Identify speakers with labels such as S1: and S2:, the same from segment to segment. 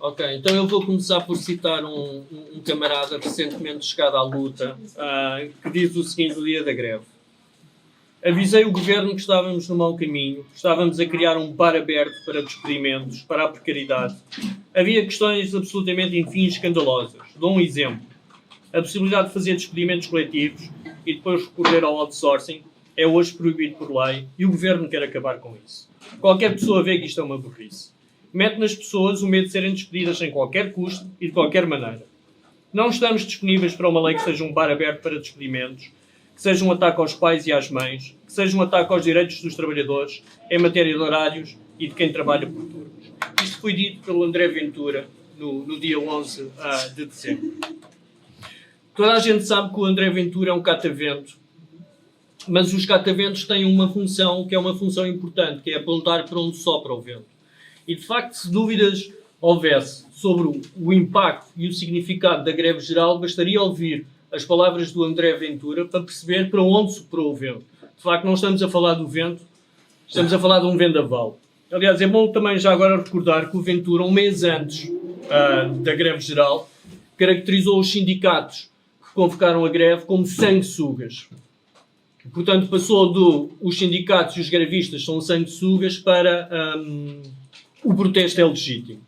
S1: Ok, então eu vou começar por citar um camarada recentemente chegado à luta, que diz o seguinte no dia da greve. Avisei o governo que estávamos no mau caminho, estávamos a criar um bar aberto para despedimentos, para a precariedade. Havia questões absolutamente, enfim, escandalosas. Dou um exemplo. A possibilidade de fazer despedimentos coletivos e depois recorrer ao outsourcing é hoje proibido por lei e o governo quer acabar com isso. Qualquer pessoa vê que isto é uma burrice. Mete nas pessoas o medo de serem despedidas sem qualquer custo e de qualquer maneira. Não estamos disponíveis para uma lei que seja um bar aberto para despedimentos, que seja um ataque aos pais e às mães, que seja um ataque aos direitos dos trabalhadores, em matéria de horários e de quem trabalha por turnos. Isto foi dito pelo André Ventura no dia 11 de dezembro. Toda a gente sabe que o André Ventura é um catavento, mas os cataventos têm uma função que é uma função importante, que é apontar para onde sopra o vento. E, de facto, se dúvidas houvesse sobre o impacto e o significado da greve geral, bastaria ouvir as palavras do André Ventura para perceber para onde soprou o vento. De facto, não estamos a falar do vento, estamos a falar de um vendaval. Aliás, é bom também já agora recordar que o Ventura, um mês antes da greve geral, caracterizou os sindicatos que convocaram a greve como sanguessugas. Portanto, passou os sindicatos e os grevistas são sanguessugas para o protesto é legítimo.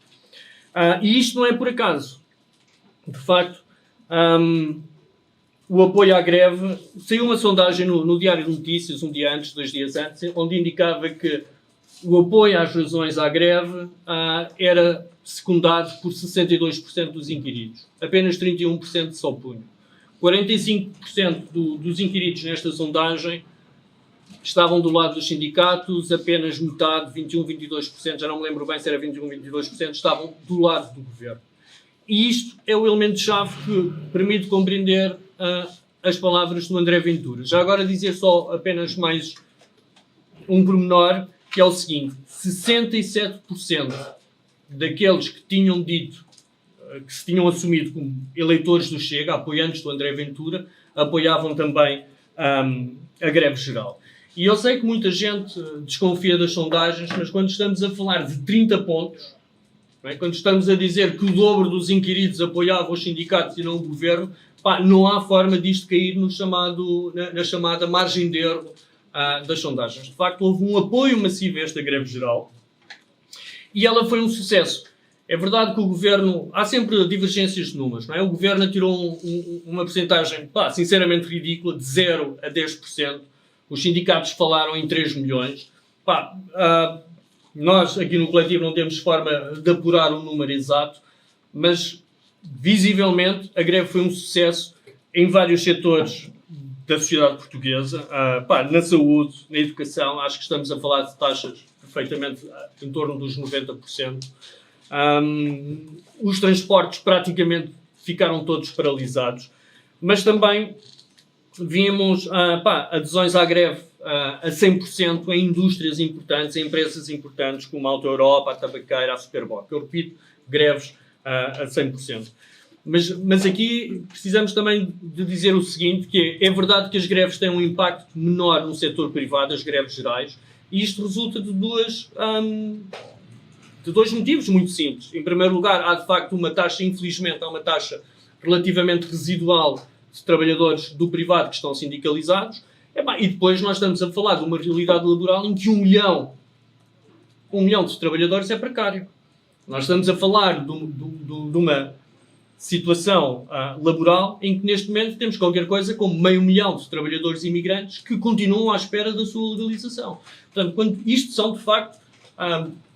S1: E isto não é por acaso. De facto, o apoio à greve... Saiu uma sondagem no Diário de Notícias, um dia antes, 2 dias antes, onde indicava que o apoio às razões à greve era secundado por 62% dos inquiridos. Apenas 31% se opunham. 45% dos inquiridos nesta sondagem estavam do lado dos sindicatos, apenas metade, 21, 22%, já não me lembro bem se era 21, 22%, estavam do lado do governo. E isto é o elemento-chave que permite compreender as palavras do André Ventura. Já agora dizer só apenas mais um pormenor, que é o seguinte: 67% daqueles que tinham dito, que se tinham assumido como eleitores do Chega, apoiantes do André Ventura, apoiavam também a greve geral. E eu sei que muita gente desconfia das sondagens, mas quando estamos a falar de 30 pontos, não é? Quando estamos a dizer que o dobro dos inquiridos apoiavam os sindicatos e não o governo, não há forma disto cair na chamada margem de erro das sondagens. De facto, houve um apoio massivo a esta greve geral e ela foi um sucesso. É verdade que o governo... Há sempre divergências de números, não é? O governo tirou uma percentagem, sinceramente ridícula, de 0 a 10%. Os sindicatos falaram em 3 milhões. Nós, aqui no coletivo, não temos forma de apurar o número exato, mas, visivelmente, a greve foi um sucesso em vários setores da sociedade portuguesa. Na saúde, na educação, acho que estamos a falar de taxas perfeitamente em torno dos 90%. Os transportes praticamente ficaram todos paralisados, mas também vimos adesões à greve a 100% em indústrias importantes, em empresas importantes como a Auto Europa, a Tabaqueira, a Superboc. Eu repito, greves a 100%. Mas aqui precisamos também de dizer o seguinte, que é verdade que as greves têm um impacto menor no setor privado, as greves gerais, e isto resulta de dois motivos muito simples. Em primeiro lugar, há de facto infelizmente, há uma taxa relativamente residual de trabalhadores do privado que estão sindicalizados, e depois nós estamos a falar de uma realidade laboral em que 1 milhão de trabalhadores é precário. Nós estamos a falar de uma situação laboral em que neste momento temos qualquer coisa como 500.000 de trabalhadores imigrantes que continuam à espera da sua legalização. Portanto, isto são de facto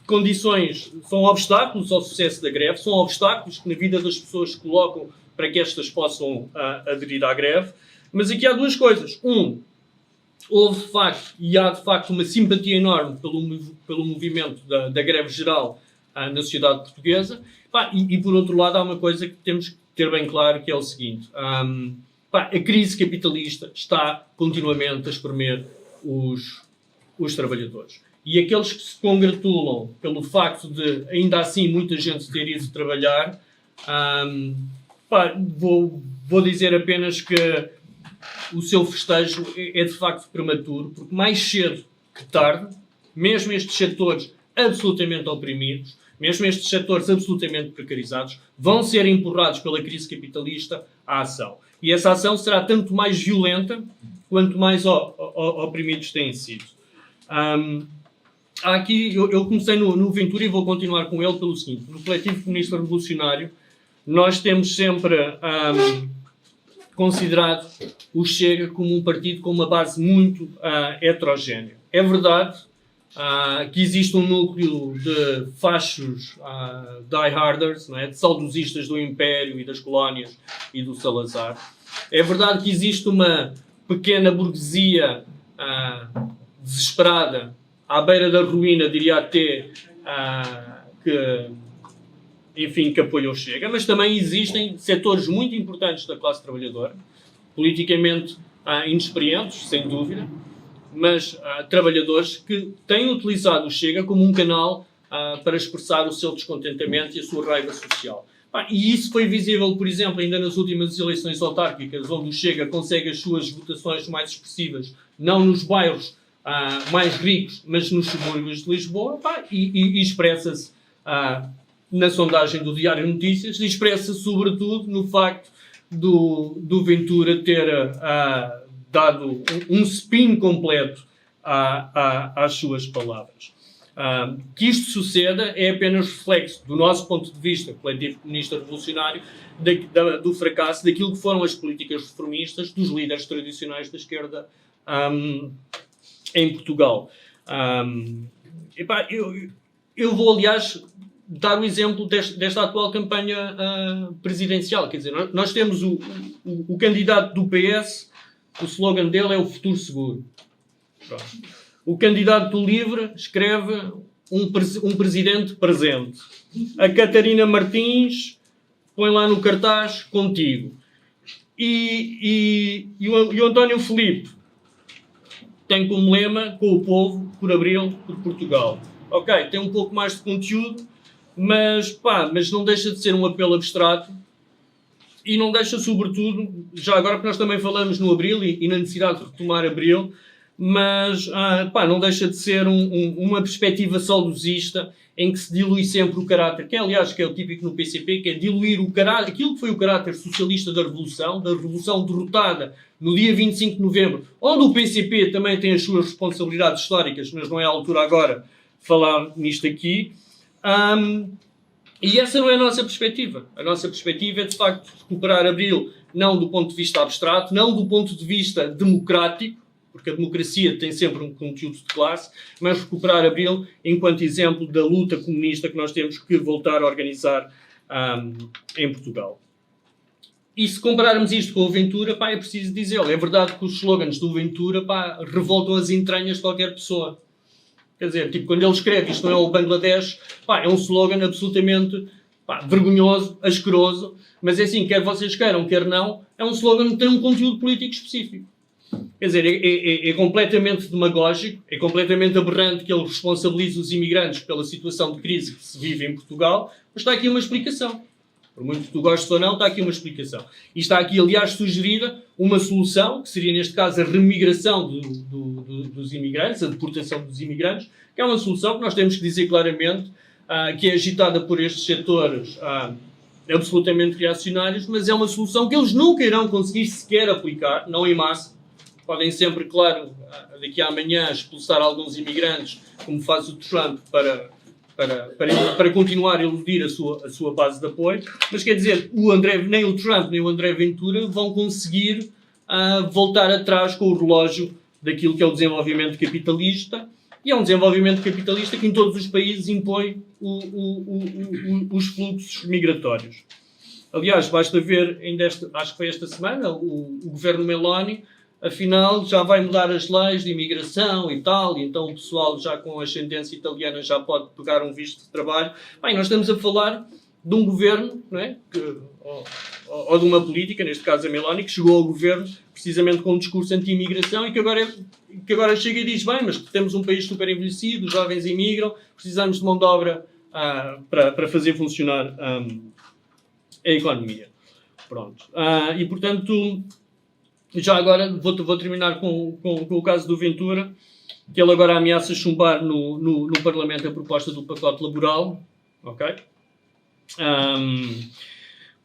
S1: condições, são obstáculos ao sucesso da greve, são obstáculos que na vida das pessoas se colocam para que estas possam aderir à greve. Mas aqui há duas coisas. Houve de facto, e há de facto, uma simpatia enorme pelo movimento da greve geral na sociedade portuguesa. E por outro lado, há uma coisa que temos que ter bem claro, que é o seguinte. A crise capitalista está continuamente a espremer os trabalhadores. E aqueles que se congratulam pelo facto de, ainda assim, muita gente ter ido trabalhar, vou dizer apenas que o seu festejo é de facto prematuro, porque mais cedo que tarde, mesmo estes setores absolutamente oprimidos, mesmo estes setores absolutamente precarizados, vão ser empurrados pela crise capitalista à ação. E essa ação será tanto mais violenta quanto mais oprimidos têm sido. Aqui, eu comecei no Ventura e vou continuar com ele pelo seguinte. No Coletivo Comunista Revolucionário, nós temos sempre considerado o Chega como um partido com uma base muito heterogénea. É verdade que existe um núcleo de fachos die-harders, não é? De saudosistas do Império e das colónias e do Salazar. É verdade que existe uma pequena burguesia desesperada, à beira da ruína, diria até, que apoia o Chega, mas também existem setores muito importantes da classe trabalhadora, politicamente inexperientes, sem dúvida, mas trabalhadores que têm utilizado o Chega como um canal para expressar o seu descontentamento e a sua raiva social. E isso foi visível, por exemplo, ainda nas últimas eleições autárquicas, onde o Chega consegue as suas votações mais expressivas, não nos bairros mais ricos, mas nos subúrbios de Lisboa, e expressa-se na sondagem do Diário de Notícias, e expressa-se sobretudo no facto do Ventura ter dado um spin completo às suas palavras. Que isto suceda é apenas reflexo, do nosso ponto de vista, Coletivo Comunista Revolucionário, do fracasso daquilo que foram as políticas reformistas dos líderes tradicionais da esquerda em Portugal. Eu vou, aliás, dar o exemplo desta atual campanha presidencial. Quer dizer, nós temos o candidato do PS, o slogan dele é o futuro seguro. Pronto. O candidato do LIVRE escreve um presidente presente. A Catarina Martins põe lá no cartaz contigo. E o António Filipe tem como lema com o povo, por Abril, por Portugal. Ok, tem um pouco mais de conteúdo, mas não deixa de ser um apelo abstrato e não deixa, sobretudo, já agora que nós também falamos no Abril e na necessidade de retomar Abril, mas não deixa de ser uma perspectiva saudosista em que se dilui sempre o caráter, que é, aliás, que é o típico no PCP, que é diluir o caráter, aquilo que foi o caráter socialista da Revolução derrotada no dia 25 de novembro, onde o PCP também tem as suas responsabilidades históricas, mas não é a altura agora de falar nisto aqui. E essa não é a nossa perspectiva. A nossa perspectiva é, de facto, recuperar Abril, não do ponto de vista abstrato, não do ponto de vista democrático, porque a democracia tem sempre um conteúdo de classe, mas recuperar Abril enquanto exemplo da luta comunista que nós temos que voltar a organizar em Portugal. E se compararmos isto com o Ventura, é preciso dizer, é verdade que os slogans do Ventura revoltam as entranhas de qualquer pessoa. Quer dizer, tipo, quando ele escreve isto não é o Bangladesh, é um slogan absolutamente vergonhoso, asqueroso, mas é assim, quer vocês queiram, quer não, é um slogan que tem um conteúdo político específico. Quer dizer, é completamente demagógico, é completamente aberrante que ele responsabilize os imigrantes pela situação de crise que se vive em Portugal, mas está aqui uma explicação. Por muito que tu gostes ou não, está aqui uma explicação. E está aqui, aliás, sugerida uma solução, que seria, neste caso, a remigração dos imigrantes, a deportação dos imigrantes, que é uma solução que nós temos que dizer claramente que é agitada por estes setores absolutamente reacionários, mas é uma solução que eles nunca irão conseguir sequer aplicar, não em massa. Podem sempre, claro, daqui a amanhã expulsar alguns imigrantes, como faz o Trump, para continuar a iludir a sua base de apoio. Mas quer dizer, nem o Trump nem o André Ventura vão conseguir voltar atrás com o relógio daquilo que é o desenvolvimento capitalista. E é um desenvolvimento capitalista que em todos os países impõe os fluxos migratórios. Aliás, basta ver, acho que foi esta semana, o governo Meloni, afinal, já vai mudar as leis de imigração e tal, e então o pessoal já com ascendência italiana já pode pegar um visto de trabalho. Bem, nós estamos a falar de um governo, não é? Ou de uma política, neste caso a Meloni, que chegou ao governo precisamente com um discurso anti-imigração e que agora chega e diz, bem, mas temos um país super envelhecido, os jovens imigram, precisamos de mão de obra para fazer funcionar a economia. Pronto. E, portanto, já agora vou terminar com o caso do Ventura, que ele agora ameaça chumbar no Parlamento a proposta do pacote laboral. Ok?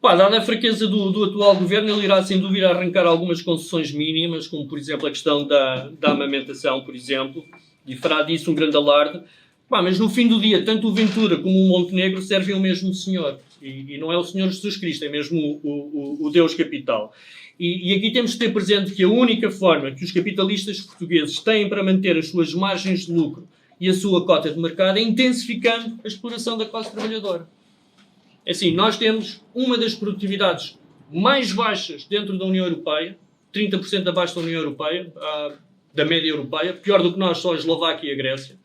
S1: Dada a fraqueza do atual governo, ele irá sem dúvida arrancar algumas concessões mínimas, como por exemplo a questão da amamentação, por exemplo, e fará disso um grande alarde. Mas no fim do dia, tanto o Ventura como o Montenegro servem ao mesmo Senhor. E não é o Senhor Jesus Cristo, é mesmo o Deus capital. E aqui temos de ter presente que a única forma que os capitalistas portugueses têm para manter as suas margens de lucro e a sua cota de mercado é intensificando a exploração da classe trabalhadora. Assim, nós temos uma das produtividades mais baixas dentro da União Europeia, 30% abaixo da União Europeia, da média europeia, pior do que nós, só a Eslováquia e a Grécia.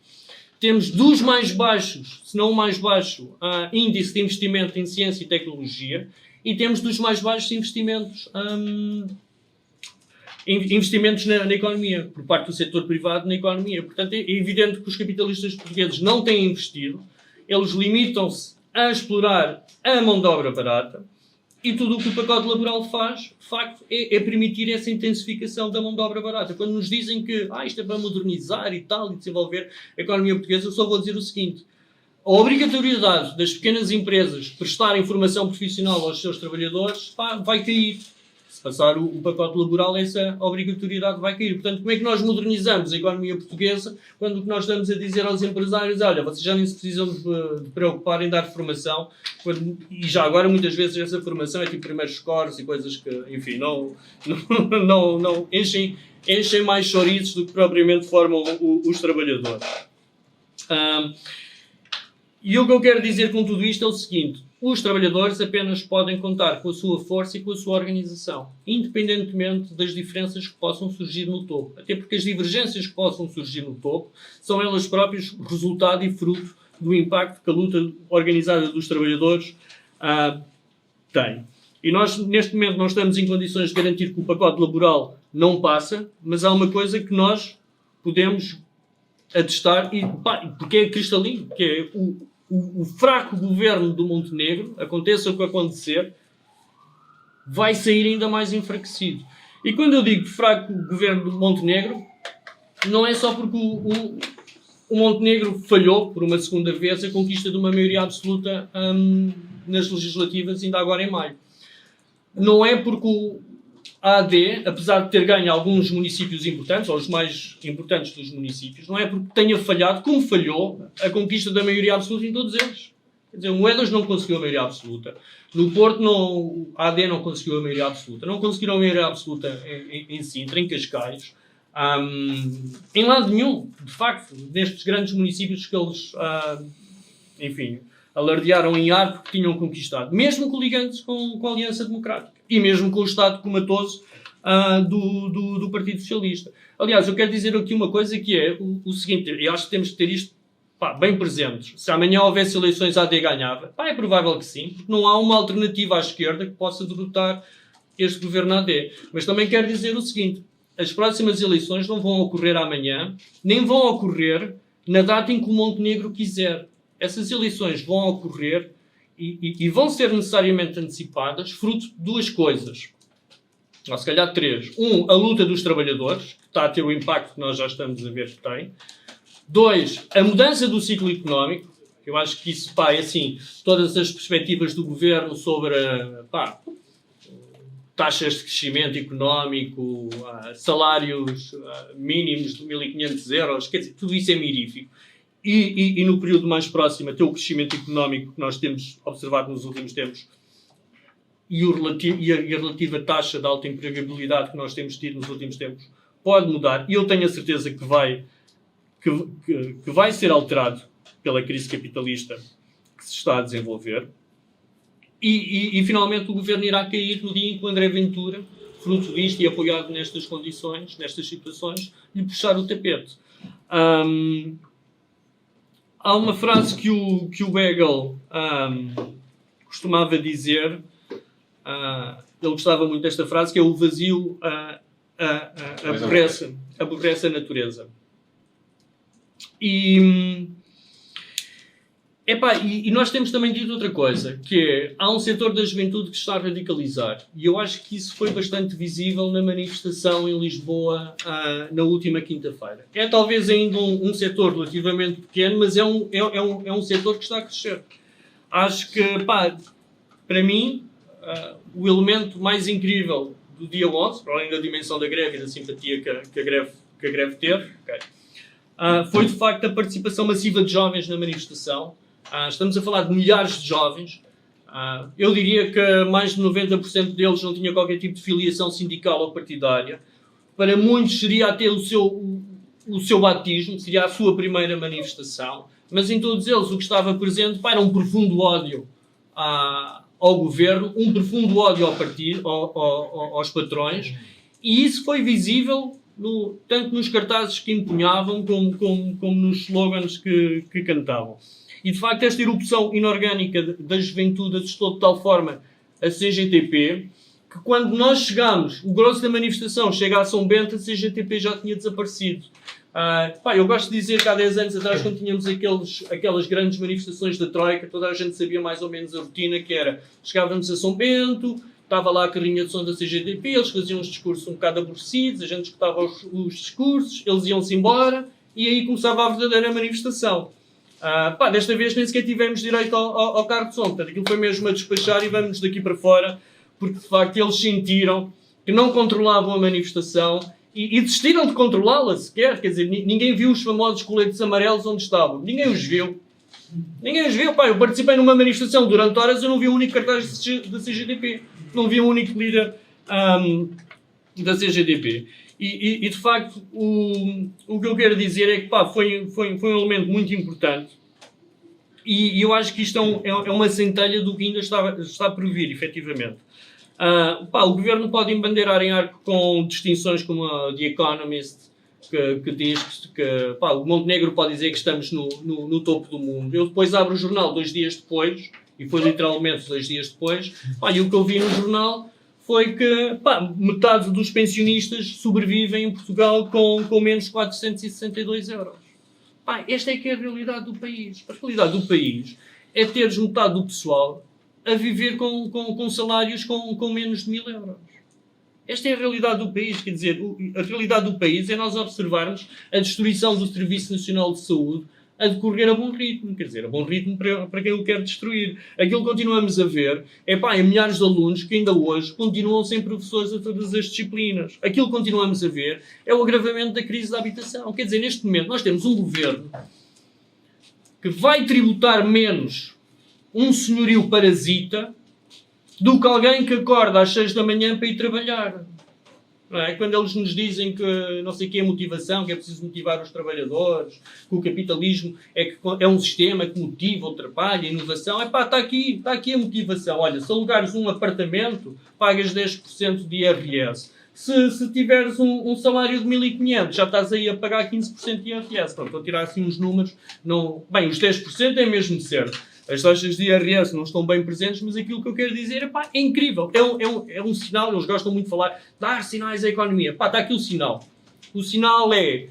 S1: Temos dos mais baixos, se não o mais baixo, índice de investimento em ciência e tecnologia, e temos dos mais baixos investimentos na economia, por parte do setor privado na economia. Portanto, é evidente que os capitalistas portugueses não têm investido, eles limitam-se a explorar a mão de obra barata, e tudo o que o pacote laboral faz, de facto, é permitir essa intensificação da mão de obra barata. Quando nos dizem que isto é para modernizar e tal, e desenvolver a economia portuguesa, eu só vou dizer o seguinte: a obrigatoriedade das pequenas empresas prestarem formação profissional aos seus trabalhadores vai cair. Se passar o pacote laboral, essa obrigatoriedade vai cair. Portanto, como é que nós modernizamos a economia portuguesa quando o que nós estamos a dizer aos empresários, olha, vocês já nem se precisam de preocupar em dar formação, e já agora muitas vezes essa formação é tipo primeiros scores e coisas que, enfim, não enchem mais chouriços do que propriamente formam os trabalhadores. E o que eu quero dizer com tudo isto é o seguinte: os trabalhadores apenas podem contar com a sua força e com a sua organização, independentemente das diferenças que possam surgir no topo. Até porque as divergências que possam surgir no topo são elas próprias resultado e fruto do impacto que a luta organizada dos trabalhadores tem. E nós, neste momento, não estamos em condições de garantir que o pacote laboral não passa, mas há uma coisa que nós podemos atestar, porque é cristalino, que é o fraco governo do Montenegro, aconteça o que acontecer, vai sair ainda mais enfraquecido. E quando eu digo fraco governo do Montenegro, não é só porque o Montenegro falhou, por uma segunda vez, a conquista de uma maioria absoluta nas legislativas, ainda agora em maio. Não é porque a AD, apesar de ter ganho alguns municípios importantes, ou os mais importantes dos municípios, não é porque tenha falhado, como falhou, a conquista da maioria absoluta em todos eles. Quer dizer, o Moedas não conseguiu a maioria absoluta. No Porto, a AD não conseguiu a maioria absoluta. Não conseguiram a maioria absoluta em Sintra, em Cascais. Em lado nenhum, de facto, nestes grandes municípios que eles, enfim, alardearam em ar porque tinham conquistado. Mesmo coligando-se com a Aliança Democrática. E mesmo com o Estado comatoso do Partido Socialista. Aliás, eu quero dizer aqui uma coisa que é o seguinte, eu acho que temos que ter isto bem presentes. Se amanhã houvesse eleições, a AD ganhava. É provável que sim, porque não há uma alternativa à esquerda que possa derrotar este governo AD. Mas também quero dizer o seguinte, as próximas eleições não vão ocorrer amanhã, nem vão ocorrer na data em que o Montenegro quiser. Essas eleições vão ocorrer e vão ser necessariamente antecipadas fruto de duas coisas. Ou se calhar três. A luta dos trabalhadores, que está a ter o impacto que nós já estamos a ver que tem. 2, a mudança do ciclo económico. Eu acho que isso, é assim, todas as perspectivas do governo sobre taxas de crescimento económico, salários mínimos de 1.500 euros, quer dizer, tudo isso é mirífico. E no período mais próximo, até o crescimento económico que nós temos observado nos últimos tempos e a relativa taxa de alta empregabilidade que nós temos tido nos últimos tempos pode mudar. E eu tenho a certeza que vai ser alterado pela crise capitalista que se está a desenvolver. E finalmente o governo irá cair no dia em que o André Ventura, fruto disto e apoiado nestas condições, nestas situações, lhe puxar o tapete. Há uma frase que o Hegel costumava dizer, ele gostava muito desta frase, que é: o vazio aborrece a natureza. E nós temos também dito outra coisa, que é, há um setor da juventude que está a radicalizar. E eu acho que isso foi bastante visível na manifestação em Lisboa na última quinta-feira. É talvez ainda um setor relativamente pequeno, mas é um setor que está a crescer. Acho que, pá, para mim, o elemento mais incrível do dia 11, para além da dimensão da greve e da simpatia que a greve teve, okay, foi de facto a participação massiva de jovens na manifestação. Estamos a falar de milhares de jovens. Eu diria que mais de 90% deles não tinha qualquer tipo de filiação sindical ou partidária. Para muitos seria até o seu batismo, seria a sua primeira manifestação. Mas em todos eles o que estava presente era um profundo ódio ao governo, um profundo ódio ao partido, aos patrões, e isso foi visível tanto nos cartazes que empunhavam como nos slogans que cantavam. E de facto esta erupção inorgânica da juventude assustou de tal forma a CGTP que quando nós chegamos, o grosso da manifestação chega a São Bento, a CGTP já tinha desaparecido. Eu gosto de dizer que há 10 anos atrás, quando tínhamos aquelas grandes manifestações da Troika, toda a gente sabia mais ou menos a rotina, que era, chegávamos a São Bento, estava lá a carrinha de som da CGTP, eles faziam uns discursos um bocado aborrecidos, a gente escutava os discursos, eles iam-se embora, e aí começava a verdadeira manifestação. Desta vez nem sequer tivemos direito ao carro de som, portanto aquilo foi mesmo a despachar e vamos daqui para fora, porque de facto eles sentiram que não controlavam a manifestação e desistiram de controlá-la sequer, quer dizer, ninguém viu os famosos coletes amarelos onde estavam, ninguém os viu. Eu participei numa manifestação durante horas, eu não vi um único cartaz da CGTP, não vi um único líder da CGTP. E de facto, o que eu quero dizer é que foi um elemento muito importante e eu acho que isto é uma centelha do que ainda está por vir, efetivamente. O governo pode embandeirar em arco com distinções como a The Economist, que diz que o Montenegro pode dizer que estamos no topo do mundo. Eu depois abro o jornal 2 dias depois, e foi literalmente 2 dias depois, e o que eu vi no jornal foi que metade dos pensionistas sobrevivem em Portugal com menos 462 euros. Esta é que é a realidade do país. A realidade do país é teres metade do pessoal a viver com salários com menos de 1000 euros. Esta é a realidade do país. Quer dizer, a realidade do país é nós observarmos a destruição do Serviço Nacional de Saúde a decorrer a bom ritmo. Quer dizer, a bom ritmo para quem o quer destruir. Aquilo que continuamos a ver é milhares de alunos que ainda hoje continuam sem professores a todas as disciplinas. Aquilo que continuamos a ver é o agravamento da crise da habitação. Quer dizer, neste momento nós temos um governo que vai tributar menos um senhorio parasita do que alguém que acorda às 6 da manhã para ir trabalhar. Não é? Quando eles nos dizem que não sei o que é motivação, que é preciso motivar os trabalhadores, que o capitalismo é um sistema que motiva o trabalho, a inovação, está aqui a motivação. Olha, se alugares um apartamento, pagas 10% de IRS. Se tiveres um salário de 1500, já estás aí a pagar 15% de IRS. Pronto, vou tirar assim uns números. Os 10% é mesmo certo. As taxas de IRS não estão bem presentes, mas aquilo que eu quero dizer é incrível. É um sinal, eles gostam muito de falar, dar sinais à economia. Está aqui o sinal. O sinal é,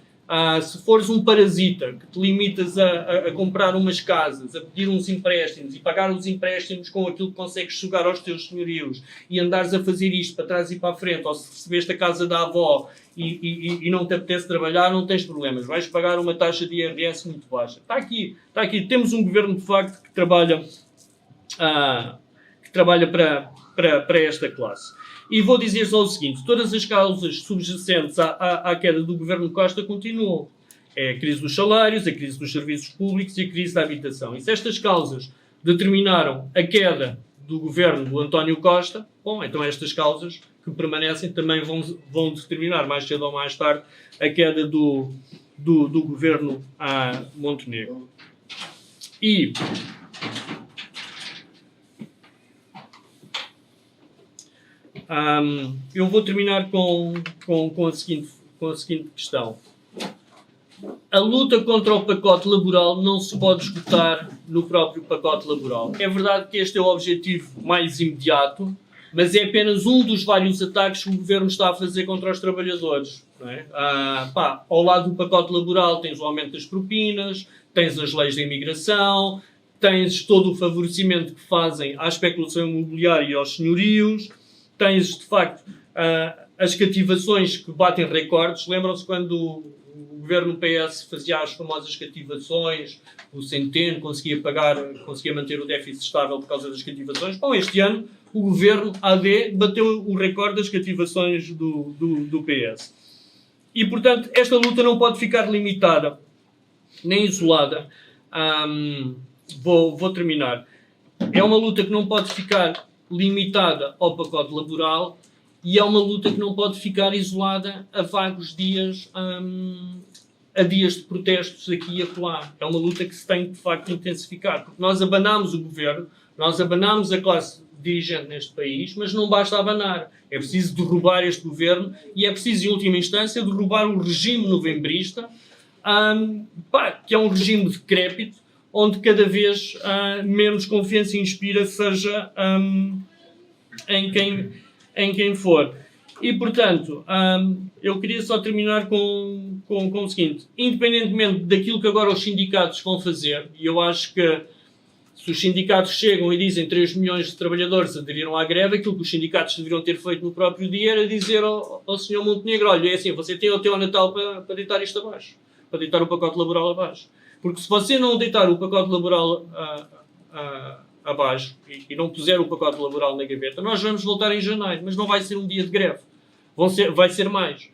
S1: se fores um parasita, que te limitas a comprar umas casas, a pedir uns empréstimos e pagar os empréstimos com aquilo que consegues sugar aos teus senhorios e andares a fazer isto para trás e para a frente, ou se recebeste a casa da avó e não te apetece trabalhar, não tens problemas. Vais pagar uma taxa de IRS muito baixa. Está aqui. Temos um governo, de facto, que trabalha para esta classe. E vou dizer só o seguinte, todas as causas subjacentes à queda do governo Costa continuam. É a crise dos salários, a crise dos serviços públicos e a crise da habitação. E se estas causas determinaram a queda do governo do António Costa, então estas causas que permanecem também vão determinar mais cedo ou mais tarde a queda do governo Montenegro. E eu vou terminar com a seguinte questão. A luta contra o pacote laboral não se pode esgotar no próprio pacote laboral. É verdade que este é o objetivo mais imediato, mas é apenas um dos vários ataques que o governo está a fazer contra os trabalhadores. Não é? Ao lado do pacote laboral tens o aumento das propinas, tens as leis de imigração, tens todo o favorecimento que fazem à especulação imobiliária e aos senhorios, tens, de facto, as cativações que batem recordes. Lembram-se quando o governo PS fazia as famosas cativações, o Centeno conseguia manter o déficit estável por causa das cativações. Bom, este ano o governo AD bateu o recorde das cativações do PS. E, portanto, esta luta não pode ficar limitada nem isolada. Vou terminar. É uma luta que não pode ficar limitada ao pacote laboral e é uma luta que não pode ficar isolada a vagos dias, a dias de protestos aqui e acolá. É uma luta que se tem, de facto, intensificar. Porque nós abanámos o governo, nós abanámos a classe dirigente neste país, mas não basta abanar. É preciso derrubar este governo e é preciso, em última instância, derrubar o regime novembrista, que é um regime decrépito, onde cada vez menos confiança inspira, seja em quem for. E, portanto, eu queria só terminar com o seguinte. Independentemente daquilo que agora os sindicatos vão fazer, e eu acho que se os sindicatos chegam e dizem 3 milhões de trabalhadores aderiram à greve, aquilo que os sindicatos deveriam ter feito no próprio dia era dizer ao Sr. Montenegro: olha, é assim, você tem até ao Natal para deitar isto abaixo, para deitar o pacote laboral abaixo. Porque se você não deitar o pacote laboral abaixo e não puser o pacote laboral na gaveta, nós vamos voltar em janeiro, mas não vai ser um dia de greve. Vai ser mais.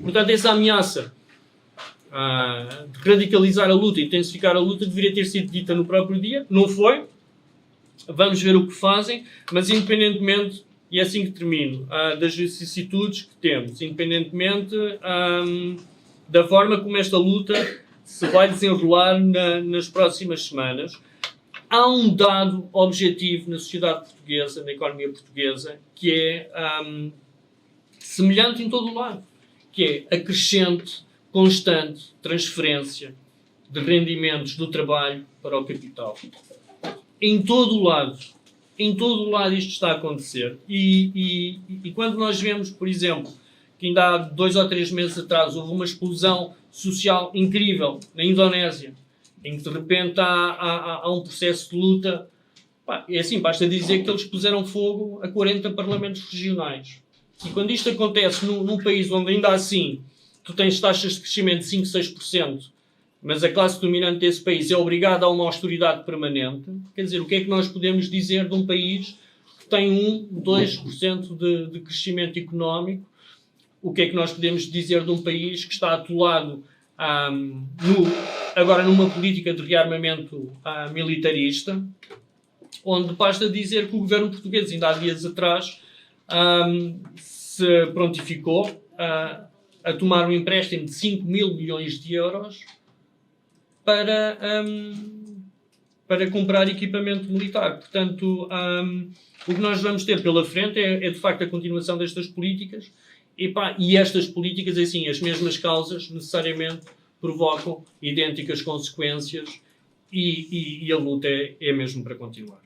S1: Portanto, essa ameaça de radicalizar a luta, intensificar a luta, deveria ter sido dita no próprio dia. Não foi. Vamos ver o que fazem, mas independentemente, e é assim que termino, das vicissitudes que temos, independentemente da forma como esta luta se vai desenrolar nas próximas semanas, há um dado objetivo na sociedade portuguesa, na economia portuguesa, que é semelhante em todo o lado, que é a crescente, constante transferência de rendimentos do trabalho para o capital. Em todo o lado isto está a acontecer. E quando nós vemos, por exemplo, que ainda há 2 ou 3 meses atrás houve uma explosão social incrível na Indonésia, em que de repente há um processo de luta, é assim, basta dizer que eles puseram fogo a 40 parlamentos regionais. E quando isto acontece num país onde ainda assim tu tens taxas de crescimento de 5, 6%, mas a classe dominante desse país é obrigada a uma austeridade permanente, quer dizer, o que é que nós podemos dizer de um país que tem 1, 2% de crescimento económico? O que é que nós podemos dizer de um país que está atolado agora numa política de rearmamento militarista, onde basta dizer que o governo português, ainda há dias atrás, se prontificou a tomar um empréstimo de 5 mil milhões de euros para comprar equipamento militar. Portanto, o que nós vamos ter pela frente é de facto a continuação destas políticas. E estas políticas, assim, as mesmas causas necessariamente provocam idênticas consequências e a luta é mesmo para continuar.